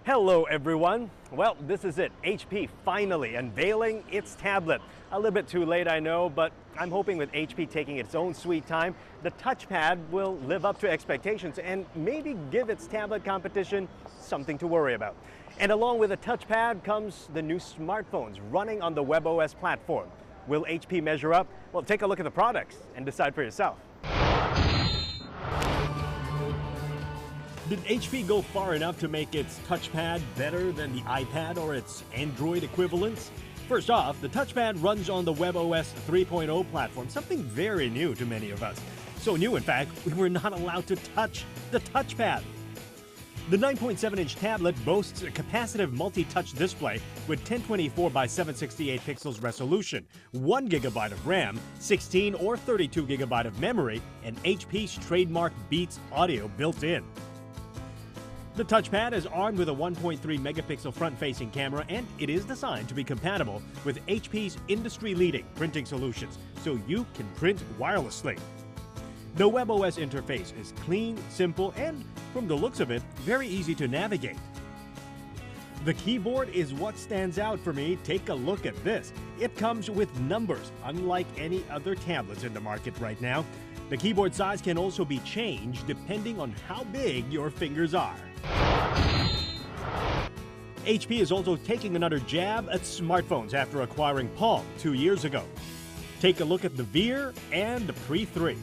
Hello everyone. Well, this is it. HP finally unveiling its tablet. A little bit too late, I know, but I'm hoping with HP taking its own sweet time, the touchpad will live up to expectations and maybe give its tablet competition something to worry about. And along with the touchpad comes the new smartphones running on the WebOS platform. Will HP measure up? Well, take a look at the products and decide for yourself. Did HP go far enough to make its touchpad better than the iPad or its Android equivalents? First off, the touchpad runs on the WebOS 3.0 platform, something very new to many of us. So new, in fact, we were not allowed to touch the touchpad. The 9.7-inch tablet boasts a capacitive multi-touch display with 1024 by 768 pixels resolution, 1 GB of RAM, 16 or 32 GB of memory, and HP's trademark Beats audio built in. The touchpad is armed with a 1.3 megapixel front-facing camera, and it is designed to be compatible with HP's industry-leading printing solutions, so you can print wirelessly. The WebOS interface is clean, simple, and, from the looks of it, very easy to navigate. The keyboard is what stands out for me. Take a look at this. It comes with numbers, unlike any other tablets in the market right now. The keyboard size can also be changed depending on how big your fingers are. HP is also taking another jab at smartphones after acquiring Palm 2 years ago. Take a look at the Veer and the Pre 3.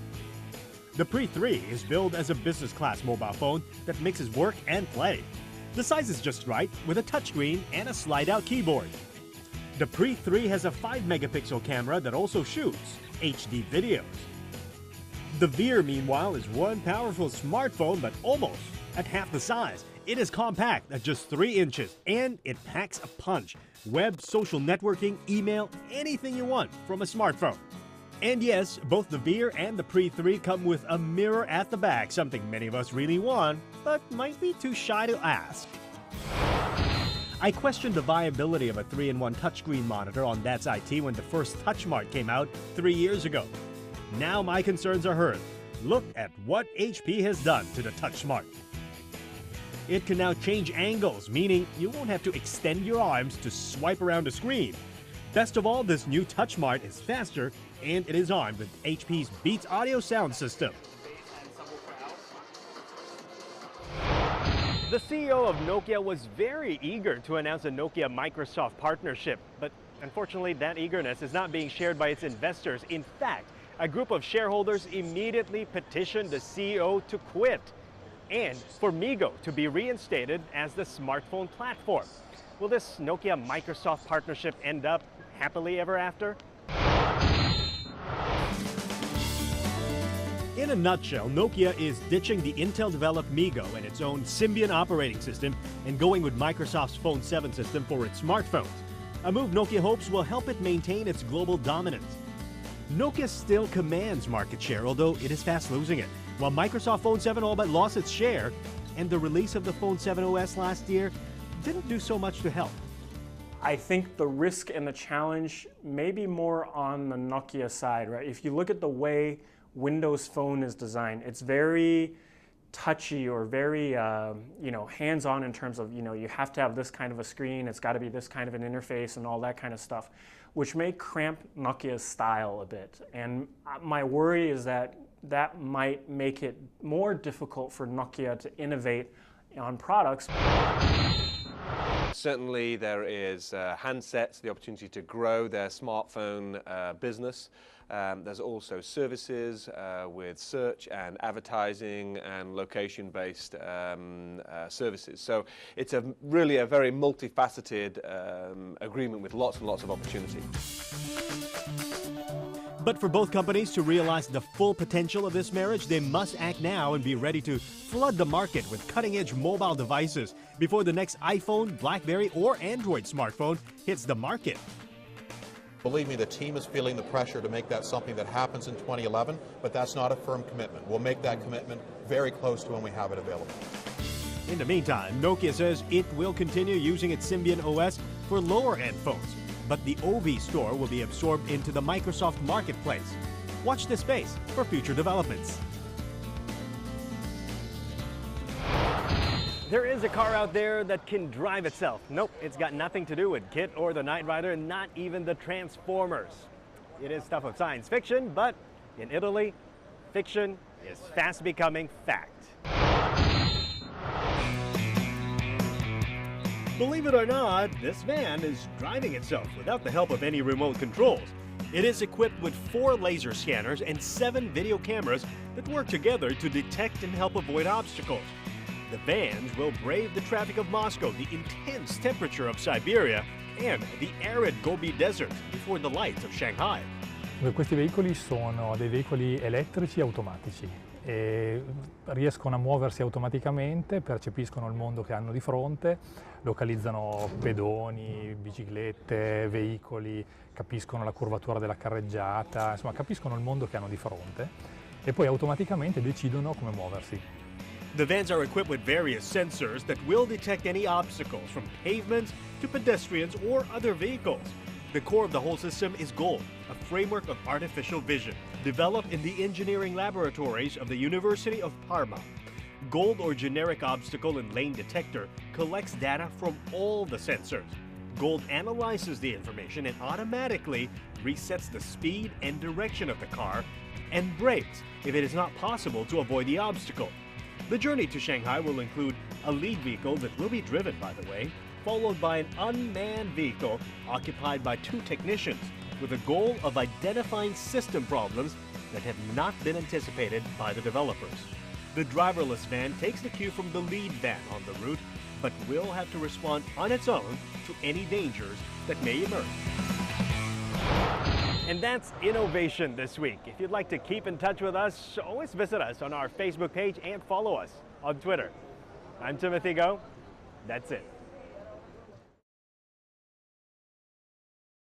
The Pre 3 is billed as a business-class mobile phone that mixes work and play. The size is just right, with a touchscreen and a slide-out keyboard. The Pre 3 has a 5-megapixel camera that also shoots HD videos. The Veer, meanwhile, is one powerful smartphone, but almost at half the size. It is compact at just 3 inches, and it packs a punch. Web, social networking, email, anything you want from a smartphone. And yes, both the Veer and the Pre 3 come with a mirror at the back, something many of us really want, but might be too shy to ask. I questioned the viability of a 3-in-1 touchscreen monitor on That's IT when the first TouchMart came out 3 years ago. Now my concerns are heard. Look at what HP has done to the TouchSmart. It can now change angles, meaning you won't have to extend your arms to swipe around the screen. Best of all, this new TouchSmart is faster, and it is armed with HP's Beats audio sound system. The CEO of Nokia was very eager to announce a Nokia-Microsoft partnership, but unfortunately that eagerness is not being shared by its investors. In fact, a group of shareholders immediately petitioned the CEO to quit and for MeeGo to be reinstated as the smartphone platform. Will this Nokia-Microsoft partnership end up happily ever after? In a nutshell, Nokia is ditching the Intel-developed MeeGo and its own Symbian operating system and going with Microsoft's Phone 7 system for its smartphones. A move Nokia hopes will help it maintain its global dominance. Nokia still commands market share, although it is fast losing it, while Microsoft Phone 7 all but lost its share, and the release of the Phone 7 OS last year didn't do so much to help. I think the risk and the challenge may be more on the Nokia side, right? If you look at the way Windows Phone is designed, it's very touchy or very hands-on in terms of, you have to have this kind of a screen, it's got to be this kind of an interface and all that kind of stuff, which may cramp Nokia's style a bit. And my worry is that that might make it more difficult for Nokia to innovate on products. Certainly there is handsets, the opportunity to grow their smartphone business. There's also services with search and advertising and location-based services. So it's really a very multifaceted agreement with lots and lots of opportunity. But for both companies to realize the full potential of this marriage, they must act now and be ready to flood the market with cutting-edge mobile devices before the next iPhone, BlackBerry, or Android smartphone hits the market. Believe me, the team is feeling the pressure to make that something that happens in 2011, but that's not a firm commitment. We'll make that commitment very close to when we have it available. In the meantime, Nokia says it will continue using its Symbian OS for lower-end phones, but the OV store will be absorbed into the Microsoft marketplace. Watch this space for future developments. There is a car out there that can drive itself. Nope, it's got nothing to do with KITT or the Knight Rider, not even the Transformers. It is stuff of science fiction, but in Italy, fiction is fast becoming fact. Believe it or not, this van is driving itself without the help of any remote controls. It is equipped with 4 laser scanners and 7 video cameras that work together to detect and help avoid obstacles. The vans will brave the traffic of Moscow, the intense temperature of Siberia, and the arid Gobi Desert before the lights of Shanghai. Questi veicoli sono dei veicoli elettrici automatici e riescono a muoversi automaticamente, percepiscono il mondo che hanno di fronte, localizzano pedoni, biciclette, veicoli, capiscono la curvatura della carreggiata, insomma capiscono il mondo che hanno di fronte e poi automaticamente decidono come muoversi. The vans are equipped with various sensors that will detect any obstacles, from pavements to pedestrians or other vehicles. The core of the whole system is GOLD, a framework of artificial vision, developed in the engineering laboratories of the University of Parma. GOLD, or Generic Obstacle and Lane Detector, collects data from all the sensors. GOLD analyzes the information and automatically resets the speed and direction of the car and brakes if it is not possible to avoid the obstacle. The journey to Shanghai will include a lead vehicle that will be driven, by the way, followed by an unmanned vehicle occupied by 2 technicians with the goal of identifying system problems that have not been anticipated by the developers. The driverless van takes the cue from the lead van on the route, but will have to respond on its own to any dangers that may emerge. And that's Innovation this week. If you'd like to keep in touch with us, always visit us on our Facebook page and follow us on Twitter. I'm Timothy Go. That's it.